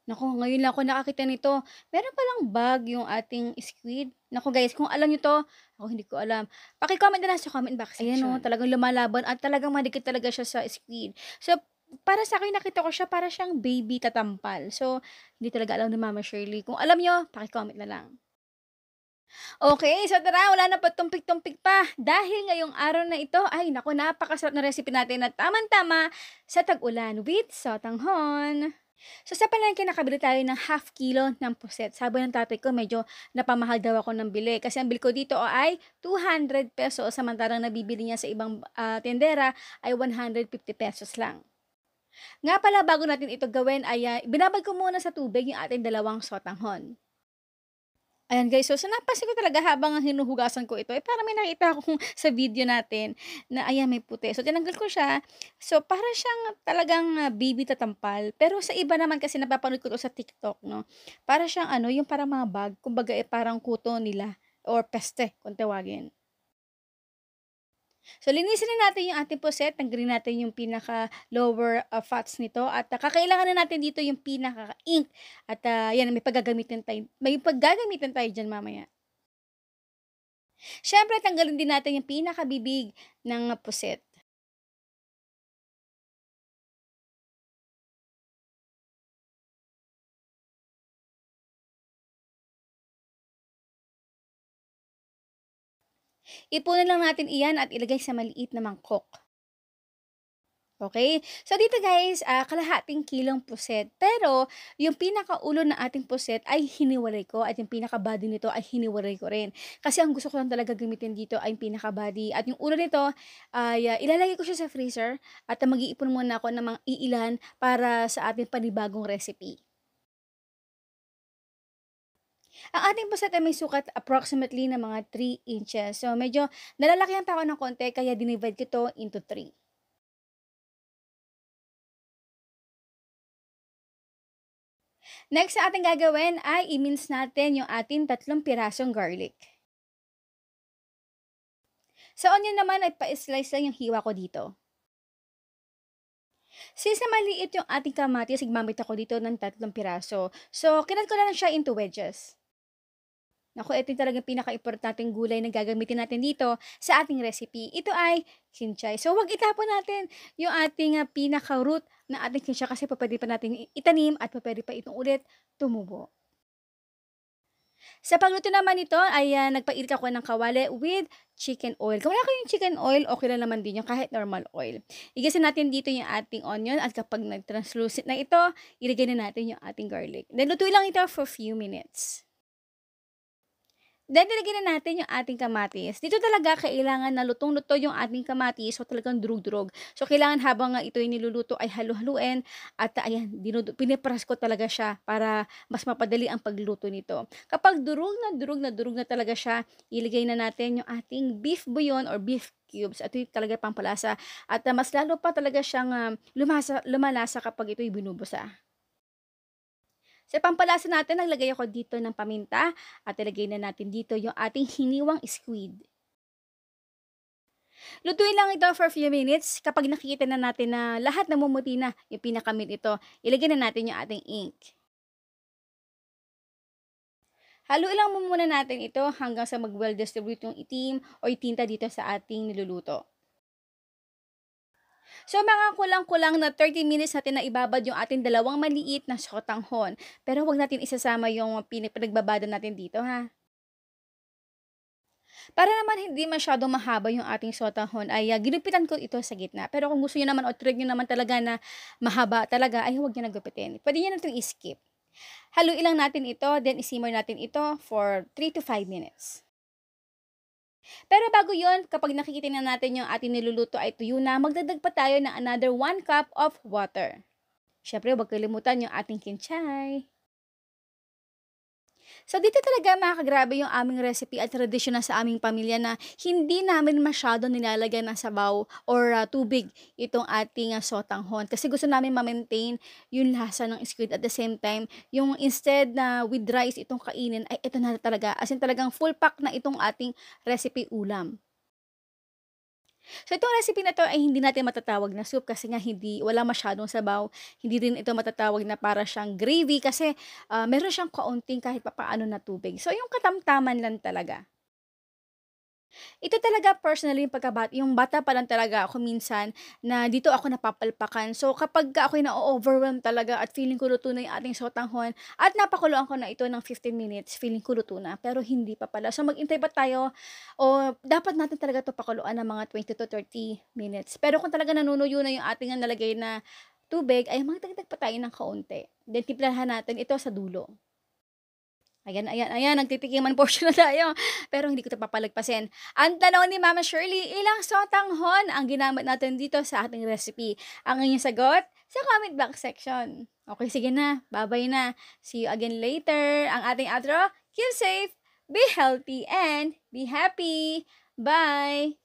Naku, ngayon lang ako nakakita nito. Meron palang bag yung ating squid. Naku guys, kung alam niyo 'to, ako hindi ko alam. Paki-comment na lang sa comment box ayan oh, talagang lumalaban at talagang madikit talaga siya sa squid. So, para sa'kin nakita ko siya para siyang baby tatampal. So, hindi talaga alam ni Mama Shirley. Kung alam niyo, paki-comment na lang. Okay, so tara wala na pagtumpik-tumpik pa. Dahil ngayong araw na ito, ay naku napakasarap na recipe natin na tamang-tama sa tag-ulan with sotanghon. So sa palengke nakabili tayo ng half kilo ng puset. Sabi ng tatay ko medyo napamahal daw ako ng bili kasi ang bill ko dito ay ₱200 samantalang nabibili niya sa ibang, tindera ay ₱150 lang. Nga pala bago natin ito gawin ay, binabad ko muna sa tubig yung ating dalawang sotanghon. Ayan guys, so napansin ko talaga habang hinuhugasan ko ito, parang may nakita akong sa video natin na ayan may puti. So tinanggal ko siya. So para siyang talagang, baby tatampal. Pero sa iba naman kasi napapanood ko 'to sa TikTok 'no, para siyang ano, yung parang mga bag, kumbaga, parang kuto nila or peste kung tawagin. So linisin na natin yung ating puset, tanggalin natin yung pinaka lower, fats nito at, kakailanganin natin dito yung pinaka-ink at, 'yan may paggagamitan tayo diyan mamaya. Siyempre tanggalin din natin yung pinakabibig ng puset. Ipunin lang natin iyan at ilagay sa maliit na mangkok. Okay. So dito guys, kalahating kilong puset. Pero yung pinakaulo ng ating puset ay hiniwalay ko at yung pinaka-body nito ay hiniwalay ko rin. Kasi ang gusto ko lang talaga gamitin dito ay yung pinaka-body at yung ulo nito ay, ilalagay ko siya sa freezer at mag-iipon muna ako ng mga iilan para sa ating panibagong recipe. Ang ating puset ay may sukat approximately na mga 3 inches. So medyo nalalakihan pa ako ng konti kaya dinivide ko 'to into 3. Next na ating gagawin ay i-mince natin yung ating 3 pirasong garlic. Sa onion naman ay pa-slice lang yung hiwa ko dito. Since na maliit yung ating kamatis, gumamit ako dito ng 3 piraso. So, kinat ko lang siya into wedges. Naku, ito yung talagang pinaka-importanteng gulay na gagamitin natin dito sa ating recipe. Ito ay kinchay. So, wag itapon natin yung ating pinaka-root na ating kinchay kasi pwede pa natin itanim at pwede pa itong ulit tumubo. Sa pagluto naman nito ay, nagpainit ako ng kawali with chicken oil. Kung wala kayong chicken oil, okay lang naman din 'yun kahit normal oil. Igisa natin dito yung ating onion at kapag nag-translucent na ito, ilagay na natin yung ating garlic. Then lutuin lang ito for few minutes. Then nilagyan na natin yung ating kamatis. Dito talaga kailangan na lutong-luto yung ating kamatis, so talagang durug-durog. So kailangan habang nga ito'y niluluto ay halu-haluin at ayan, pinipress ko talaga siya para mas mapadali ang pagluto nito. Kapag durog na durog na durog na talaga siya, ilagay na natin yung ating beef bouillon or beef cubes. Ito yung talaga pampalasa at mas lalo pa talaga siyang lumalasa kapag ito'y binubusa. Sa pampalasa natin naglagay ako dito ng paminta at ilagay na natin dito yung ating hiniwang squid. Lutuin lang ito for a few minutes. Kapag nakikita na natin na lahat namumuti na yung pinakamit ito, ilagay na natin yung ating ink. Haluin lang muna natin ito hanggang sa mag-well distribute yung itim o yung tinta dito sa ating niluluto. So mga kulang-kulang na 30 minutes natin na ibabad yung ating dalawang maliit na sotanghon. Pero wag natin isasama yung pinagbabada natin dito ha. Para naman hindi masyadong mahaba yung ating sotanghon ay, ginupitan ko ito sa gitna. Pero kung gusto niyo naman o trip niyo naman talaga na mahaba talaga ay huwag niyo na gupitin. Puwede niyo na itong i-skip. Haluin lang natin ito, then i-simmer natin ito for 3 to 5 minutes. Pero bago yon, kapag nakikita na natin yung ating niluluto ay tuyo na, magdagdag pa tayo ng another 1 cup of water. Siyempre, huwag kalimutan yung ating kinchay. So dito talaga makakagrabe yung aming recipe at tradisyon na sa aming pamilya na hindi namin masyado nilalagyan ng sabaw or tubig itong ating sotanghon. Kasi gusto namin ma-maintain yung lasa ng squid at the same time, yung instead na with rice itong kainin, ay ito na talaga. As in talagang full pack na itong ating recipe ulam. So, itong recipe na 'to ay hindi natin matatawag na soup kasi nga wala masyadong sabaw. Hindi rin ito matatawag na para siyang gravy kasi, meron siyang kaunting kahit papaano na tubig. So, yung katamtaman lang talaga. Ito talaga personally yung bata pa lang talaga ako minsan na dito ako napapalpakan. So, kapagka ako'y na-o-overwhelm talaga at feeling ko luto na yung ating sotanghon at napakuluan ko na ito ng 15 minutes, feeling ko luto na, pero hindi pa pala. So, mag-hintay pa tayo o dapat natin talaga 'to pakuluan ng mga 20 to 30 minutes. Pero kung talaga nanunuyo na yung ating nalagay na tubig, ay magdagdag pa tayo ng kaunti. Then timplahan natin ito sa dulo. Ayan, ayan, ayan, nagtitikiman portion na tayo, pero hindi ko 'to papalagpasin. Ang tanong ni Mama Shirley, ilang sotanghon ang ginamit natin dito sa ating recipe? Ang inyong sagot sa comment box section. Okay, sige na, bye-bye na. See you again later. Ang ating outro, keep safe, be healthy, and be happy. Bye!